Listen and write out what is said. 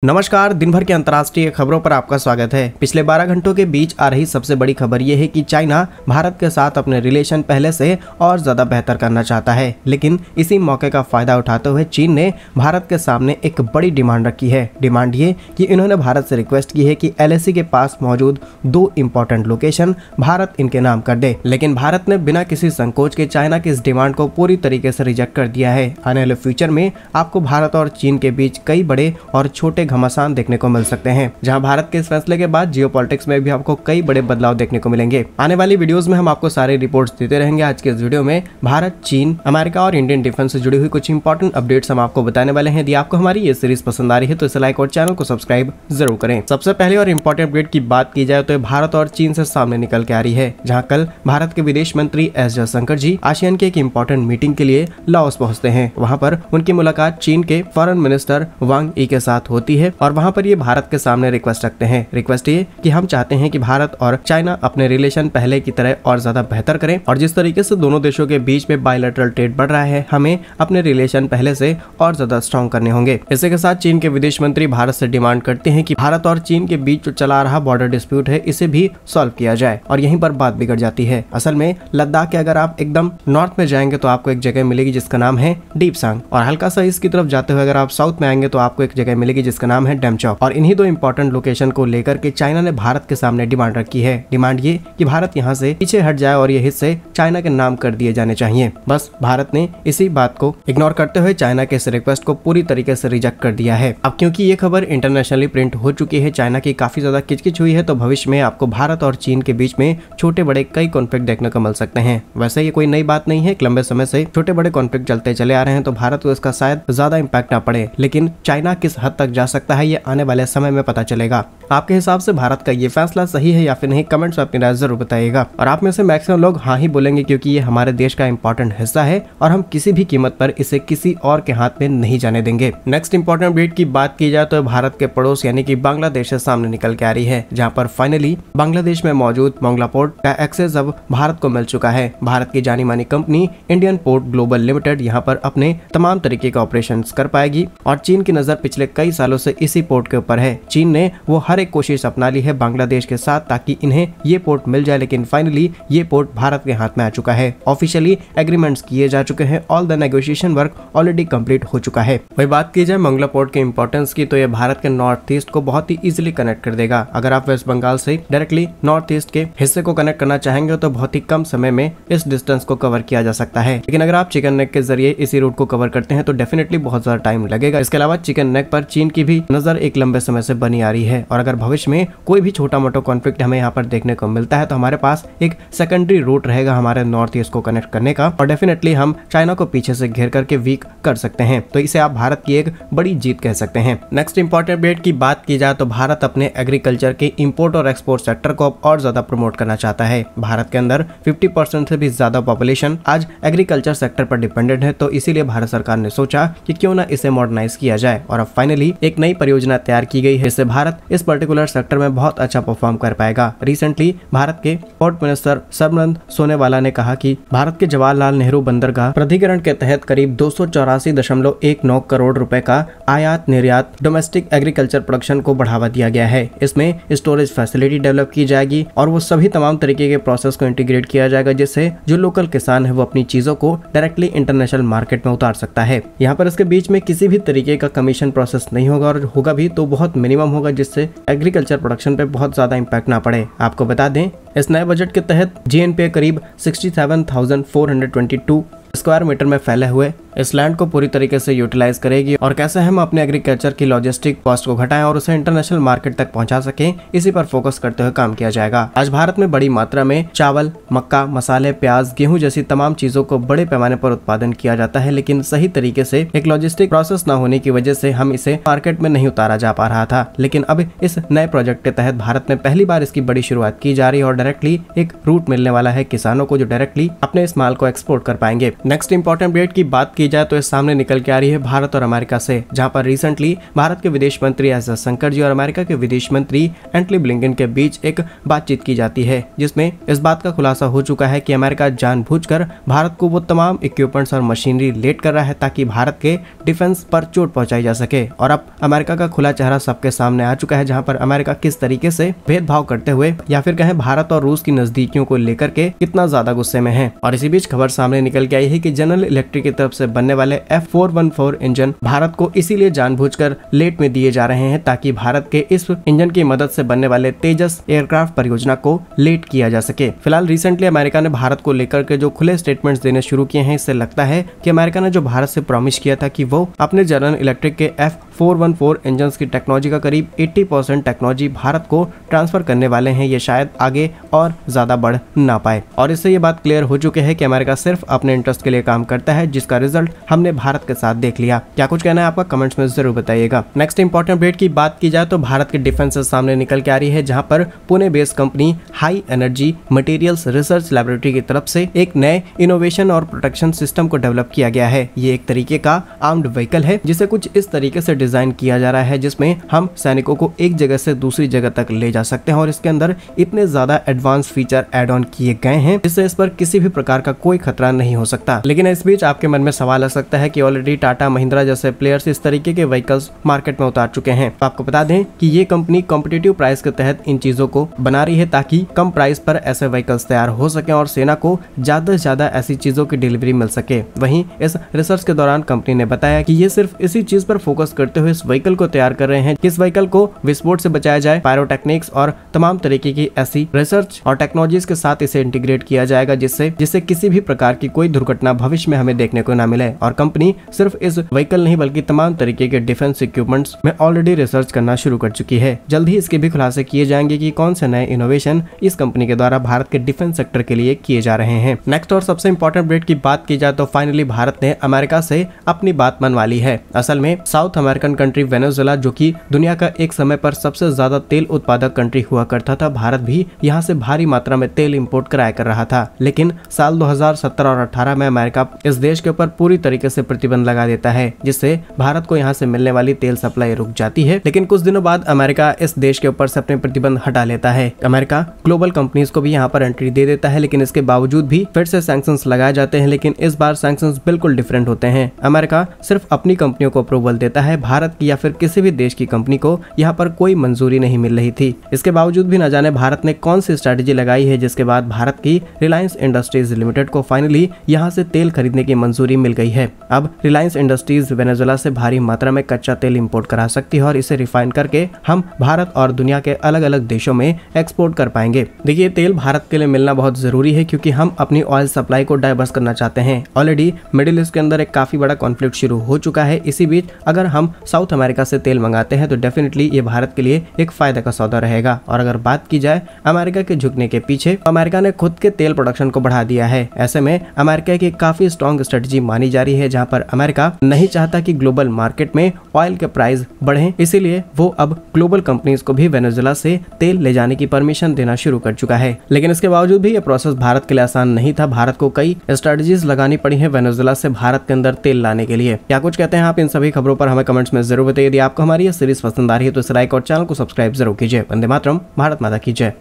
नमस्कार। दिन भर के अंतर्राष्ट्रीय खबरों पर आपका स्वागत है। पिछले 12 घंटों के बीच आ रही सबसे बड़ी खबर यह है कि चाइना भारत के साथ अपने रिलेशन पहले से और ज्यादा बेहतर करना चाहता है, लेकिन इसी मौके का फायदा उठाते हुए चीन ने भारत के सामने एक बड़ी डिमांड रखी है। डिमांड ये कि इन्होंने भारत से रिक्वेस्ट की है कि LAC के पास मौजूद 2 इंपॉर्टेंट लोकेशन भारत इनके नाम कर दे, लेकिन भारत ने बिना किसी संकोच के चाइना की इस डिमांड को पूरी तरीके से रिजेक्ट कर दिया है। आने वाले फ्यूचर में आपको भारत और चीन के बीच कई बड़े और छोटे घमासान देखने को मिल सकते हैं, जहां भारत के इस फैसले के बाद जियोपॉलिटिक्स में भी आपको कई बड़े बदलाव देखने को मिलेंगे। आने वाली वीडियोस में हम आपको सारे रिपोर्ट्स देते रहेंगे। आज के इस वीडियो में भारत, चीन, अमेरिका और इंडियन डिफेंस से जुड़ी हुई कुछ इंपॉर्टेंट अपडेट्स हम आपको बताने वाले हैं। यदि आपको हमारी ये सीरीज पसंद आ रही है तो इसे लाइक और चैनल को सब्सक्राइब जरूर करें। सबसे पहले और इंपॉर्टेंट अपडेट की बात की जाए तो भारत और चीन से सामने निकल के आ रही है, जहाँ कल भारत के विदेश मंत्री एस जयशंकर जी आसियान के एक इंपॉर्टेंट मीटिंग के लिए लाओस पहुंचते हैं। वहां पर उनकी मुलाकात चीन के फॉरेन मिनिस्टर वांग यी के साथ होती है और वहां पर ये भारत के सामने रिक्वेस्ट रखते हैं। रिक्वेस्ट ये कि हम चाहते हैं कि भारत और चाइना अपने रिलेशन पहले की तरह और ज्यादा बेहतर करें, और जिस तरीके से दोनों देशों के बीच में बायलैटरल ट्रेड बढ़ रहा है, हमें अपने रिलेशन पहले से और ज्यादा स्ट्रॉन्ग करने होंगे। इसी के साथ चीन के विदेश मंत्री भारत से डिमांड करते हैं कि भारत और चीन के बीच जो चला रहा बॉर्डर डिस्प्यूट है, इसे भी सॉल्व किया जाए, और यहीं पर बात बिगड़ जाती है। असल में लद्दाख के अगर आप एकदम नॉर्थ में जाएंगे तो आपको एक जगह मिलेगी जिसका नाम है डीपसांग, और हल्का सा इसकी तरफ जाते हुए अगर आप साउथ में आएंगे तो आपको एक जगह मिलेगी जिसका नाम है डेमचौक। और इन्हीं 2 इंपॉर्टेंट लोकेशन को लेकर के चाइना ने भारत के सामने डिमांड रखी है। डिमांड ये कि भारत यहाँ से पीछे हट जाए और ये हिस्से चाइना के नाम कर दिए जाने चाहिए। बस भारत ने इसी बात को इग्नोर करते हुए चाइना के इस रिक्वेस्ट को पूरी तरीके से रिजेक्ट कर दिया है। अब क्योंकि ये खबर इंटरनेशनली प्रिंट हो चुकी है, चाइना की काफी ज्यादा किचकिच हुई है, तो भविष्य में आपको भारत और चीन के बीच में छोटे बड़े कई कॉन्फ्लिक्ट देखने को मिल सकते हैं। वैसे ये कोई नई बात नहीं है, लंबे समय से छोटे बड़े कॉन्फ्लिक्ट चलते चले आ रहे हैं, तो भारत को इसका शायद ज्यादा इम्पैक्ट ना पड़े, लेकिन चाइना किस हद तक जा सकता है ये आने वाले समय में पता चलेगा। आपके हिसाब से भारत का ये फैसला सही है या फिर नहीं, कमेंट्स में अपनी राय जरूर बताइएगा। और आप में से मैक्सिमम लोग हाँ ही बोलेंगे, क्योंकि ये हमारे देश का इंपॉर्टेंट हिस्सा है और हम किसी भी कीमत पर इसे किसी और के हाथ में नहीं जाने देंगे। नेक्स्ट इंपॉर्टेंट अपडेट की बात की जाए तो भारत के पड़ोस यानी कि बांग्लादेश से सामने निकल के आ रही है, जहाँ पर फाइनली बांग्लादेश में मौजूद मोंगला पोर्ट का एक्सेस अब भारत को मिल चुका है। भारत की जानी मानी company Indian port global limited यहाँ पर अपने तमाम तरीके के ऑपरेशन कर पाएगी, और चीन की नजर पिछले कई सालों से इसी पोर्ट के ऊपर है। चीन ने वो हर एक कोशिश अपना ली है बांग्लादेश के साथ ताकि इन्हें ये पोर्ट मिल जाए, लेकिन फाइनली ये पोर्ट भारत के हाथ में आ चुका है। ऑफिशियली एग्रीमेंट्स किए जा चुके हैं, all the negotiation work already complete हो चुका है। वही बात की जाए मंगला पोर्ट के इंपॉर्टेंस की, तो ये भारत के नॉर्थ ईस्ट को बहुत ही इजीली कनेक्ट कर देगा। अगर आप वेस्ट बंगाल से डायरेक्टली नॉर्थ ईस्ट के हिस्से को कनेक्ट करना चाहेंगे तो बहुत ही कम समय में इस डिस्टेंस को कवर किया जा सकता है, लेकिन अगर आप चिकन नेक के जरिए इसी रूट को कवर करते हैं तो डेफिनेटली बहुत ज्यादा टाइम लगेगा। इसके अलावा चिकन नेक पर चीन की भी नजर एक लंबे समय से बनी आ रही है, और अगर भविष्य में कोई भी छोटा मोटा कॉन्फ्लिक्ट हमें यहाँ पर देखने को मिलता है तो हमारे पास एक सेकेंडरी रूट रहेगा हमारे नॉर्थ ईस्ट को कनेक्ट करने का, और डेफिनेटली हम चाइना को पीछे से घेर करके वीक कर सकते हैं। तो इसे आप भारत की एक बड़ी जीत कह सकते हैं। नेक्स्ट इंपॉर्टेंट अपडेट की बात की जाए तो भारत अपने एग्रीकल्चर के इंपोर्ट और एक्सपोर्ट सेक्टर को और ज्यादा प्रमोट करना चाहता है। भारत के अंदर 50% से भी ज्यादा पॉपुलेशन आज एग्रीकल्चर सेक्टर पर डिपेंडेंट है, तो इसीलिए भारत सरकार ने सोचा कि क्यों ना इसे मॉडर्नाइज किया जाए, और अब फाइनली एक नई परियोजना तैयार की गई है, इससे भारत इस पर्टिकुलर सेक्टर में बहुत अच्छा परफॉर्म कर पाएगा। रिसेंटली भारत के पोर्ट मिनिस्टर सर्बानंद सोनोवाला ने कहा कि भारत के जवाहरलाल नेहरू बंदरगाह प्राधिकरण के तहत करीब 284.19 करोड़ रुपए का आयात निर्यात डोमेस्टिक एग्रीकल्चर प्रोडक्शन को बढ़ावा दिया गया है। इसमें स्टोरेज फैसिलिटी डेवलप की जाएगी और वो सभी तमाम तरीके के प्रोसेस को इंटीग्रेट किया जाएगा, जिससे जो लोकल किसान है वो अपनी चीजों को डायरेक्टली इंटरनेशनल मार्केट में उतार सकता है। यहाँ पर इसके बीच में किसी भी तरीके का कमीशन प्रोसेस नहीं होगा, और होगा भी तो बहुत मिनिमम होगा, जिससे एग्रीकल्चर प्रोडक्शन पे बहुत ज्यादा इम्पैक्ट ना पड़े। आपको बता दें इस नए बजट के तहत GNPA करीब 67,422 स्क्वायर मीटर में फैले हुए इस लैंड को पूरी तरीके से यूटिलाइज करेगी, और कैसे हम अपने एग्रीकल्चर की लॉजिस्टिक कॉस्ट को घटाएं और उसे इंटरनेशनल मार्केट तक पहुंचा सकें, इसी पर फोकस करते हुए काम किया जाएगा। आज भारत में बड़ी मात्रा में चावल, मक्का, मसाले, प्याज, गेहूं जैसी तमाम चीजों को बड़े पैमाने पर उत्पादन किया जाता है, लेकिन सही तरीके से एक लॉजिस्टिक प्रोसेस न होने की वजह से हम इसे मार्केट में नहीं उतारा जा पा रहा था। लेकिन अब इस नए प्रोजेक्ट के तहत भारत में पहली बार इसकी बड़ी शुरुआत की जा रही है, और डायरेक्टली एक रूट मिलने वाला है किसानों को, जो डायरेक्टली अपने इस माल को एक्सपोर्ट कर पाएंगे। नेक्स्ट इंपॉर्टेंट अपडेट की बात की की जाए तो इस सामने निकल के आ रही है भारत और अमेरिका से, जहां पर रिसेंटली भारत के विदेश मंत्री एस जयशंकर जी और अमेरिका के विदेश मंत्री एंटनी ब्लिंकन के बीच एक बातचीत की जाती है, जिसमें इस बात का खुलासा हो चुका है कि अमेरिका जानबूझकर भारत को वो तमाम इक्विपमेंट्स और मशीनरी लेट कर रहा है ताकि भारत के डिफेंस पर चोट पहुंचाई जा सके। और अब अमेरिका का खुला चेहरा सबके सामने आ चुका है, जहां पर अमेरिका किस तरीके से भेदभाव करते हुए या फिर कहें भारत और रूस की नजदीकियों को लेकर के कितना ज्यादा गुस्से में है। और इसी बीच खबर सामने निकल के आई है कि जनरल इलेक्ट्रिक की तरफ से बनने वाले F414 इंजन भारत को इसीलिए जानबूझकर लेट में दिए जा रहे हैं ताकि भारत के इस इंजन की मदद से बनने वाले तेजस एयरक्राफ्ट परियोजना को लेट किया जा सके। फिलहाल रिसेंटली अमेरिका ने भारत को लेकर के जो खुले स्टेटमेंट्स देने शुरू किए हैं, इससे लगता है कि अमेरिका ने जो भारत से प्रॉमिस किया था कि वो अपने जनरल इलेक्ट्रिक के F414 इंजन की टेक्नोलॉजी का करीब 80% टेक्नोलॉजी भारत को ट्रांसफर करने वाले हैं, ये शायद आगे और ज्यादा बढ़ ना पाए। और इससे ये बात क्लियर हो चुकी है कि अमेरिका सिर्फ अपने इंटरेस्ट के लिए काम करता है, जिसका रिजल्ट हमने भारत के साथ देख लिया। क्या कुछ कहना है आपका कमेंट्स में जरूर बताइएगा। नेक्स्ट इंपॉर्टेंट अपडेट की बात की जाए तो भारत के डिफेंस से सामने निकल के आ रही है, जहां पर Pune based company high energy materials research laboratory की तरफ से एक नए इनोवेशन और प्रोटेक्शन सिस्टम को डेवलप किया गया है। ये एक तरीके का आर्म्ड व्हीकल है, जिसे कुछ इस तरीके से डिजाइन किया जा रहा है जिसमें हम सैनिकों को एक जगह से दूसरी जगह तक ले जा सकते हैं। और इसके अंदर इतने ज्यादा एडवांस फीचर एड ऑन किए गए हैं जिससे इस पर किसी भी प्रकार का कोई खतरा नहीं हो सकता। लेकिन इस बीच आपके मन में सवाल आ सकता है कि ऑलरेडी टाटा महिंद्रा जैसे प्लेयर्स इस तरीके के व्हीकल्स मार्केट में उतार चुके हैं। तो आपको बता दें कि ये कंपनी कॉम्पिटिटिव प्राइस के तहत इन चीजों को बना रही है ताकि कम प्राइस पर ऐसे व्हीकल्स तैयार हो सके और सेना को ज्यादा से ज्यादा ऐसी चीजों की डिलीवरी मिल सके। वहीं इस रिसर्च के दौरान कंपनी ने बताया कि ये सिर्फ इसी चीज पर फोकस करते हुए इस व्हीकल को तैयार कर रहे हैं कि इस व्हीकल को विस्फोट से बचाया जाए, पायरोटेक्निक्स और तमाम तरीके की ऐसी रिसर्च और टेक्नोलॉजीज के साथ इसे इंटीग्रेट किया जाएगा जिससे किसी भी प्रकार की कोई दुर्घटना भविष्य में हमें देखने को न मिले। और कंपनी सिर्फ इस व्हीकल नहीं बल्कि तमाम तरीके के डिफेंस इक्विपमेंट्स में ऑलरेडी रिसर्च करना शुरू कर चुकी है। जल्द ही इसके भी खुलासे किए जाएंगे कि कौन से नए इनोवेशन इस कंपनी के द्वारा भारत के डिफेंस सेक्टर के लिए किए जा रहे हैं। नेक्स्ट और सबसे इंपॉर्टेंट अपडेट की बात की जाए तो फाइनली भारत ने अमेरिका से अपनी बात मनवा ली है। असल में साउथ अमेरिकन कंट्री वेनेजुएला, जो कि दुनिया का एक समय पर सबसे ज्यादा तेल उत्पादक कंट्री हुआ करता था, भारत भी यहाँ से भारी मात्रा में तेल इंपोर्ट कराया कर रहा था। लेकिन साल 2017 और 18 में अमेरिका इस देश के ऊपर पूरी तरीके से प्रतिबंध लगा देता है, जिससे भारत को यहाँ से मिलने वाली तेल सप्लाई रुक जाती है। लेकिन कुछ दिनों बाद अमेरिका इस देश के ऊपर से अपने प्रतिबंध हटा लेता है। अमेरिका ग्लोबल कंपनीज को भी यहाँ पर एंट्री दे देता है, लेकिन इसके बावजूद भी फिर से सैंक्शंस लगाए जाते हैं। लेकिन इस बार सैंक्शंस बिल्कुल डिफरेंट होते हैं। अमेरिका सिर्फ अपनी कंपनियों को अप्रूवल देता है, भारत की या फिर किसी भी देश की कंपनी को यहाँ पर कोई मंजूरी नहीं मिल रही थी। इसके बावजूद भी न जाने भारत ने कौन सी स्ट्रेटेजी लगाई है, जिसके बाद भारत की रिलायंस इंडस्ट्रीज लिमिटेड को फाइनली यहाँ से तेल खरीदने की मंजूरी मिल गई है। अब रिलायंस इंडस्ट्रीज वेनेजुएला से भारी मात्रा में कच्चा तेल इंपोर्ट करा सकती है और इसे रिफाइन करके हम भारत और दुनिया के अलग अलग देशों में एक्सपोर्ट कर पाएंगे। देखिए, तेल भारत के लिए मिलना बहुत जरूरी है क्योंकि हम अपनी ऑयल सप्लाई को डाइवर्स करना चाहते हैं। ऑलरेडी मिडिल ईस्ट के अंदर एक काफी बड़ा कॉन्फ्लिक्ट शुरू हो चुका है। इसी बीच अगर हम साउथ अमेरिका से तेल मंगाते हैं तो डेफिनेटली ये भारत के लिए एक फायदा का सौदा रहेगा। और अगर बात की जाए अमेरिका के झुकने के पीछे, अमेरिका ने खुद के तेल प्रोडक्शन को बढ़ा दिया है। ऐसे में अमेरिका की काफी स्ट्रॉन्ग स्ट्रेटजी मानी जा रही है, जहां पर अमेरिका नहीं चाहता कि ग्लोबल मार्केट में ऑयल के प्राइस बढ़े, इसीलिए वो अब ग्लोबल कंपनीज को भी वेनेजुएला से तेल ले जाने की परमिशन देना शुरू कर चुका है। लेकिन इसके बावजूद भी ये प्रोसेस भारत के लिए आसान नहीं था। भारत को कई स्ट्रेटजीज लगानी पड़ी है वेनेजुएला से भारत के अंदर तेल लाने के लिए। क्या कुछ कहते हैं आप इन सभी खबरों पर हमें कमेंट्स में जरूर बताइए। यदि आपको हमारी ये सीरीज पसंद आ रही है तो इस लाइक और चैनल को सब्सक्राइब जरूर कीजिए। वंदे मातरम, भारत माता की जय।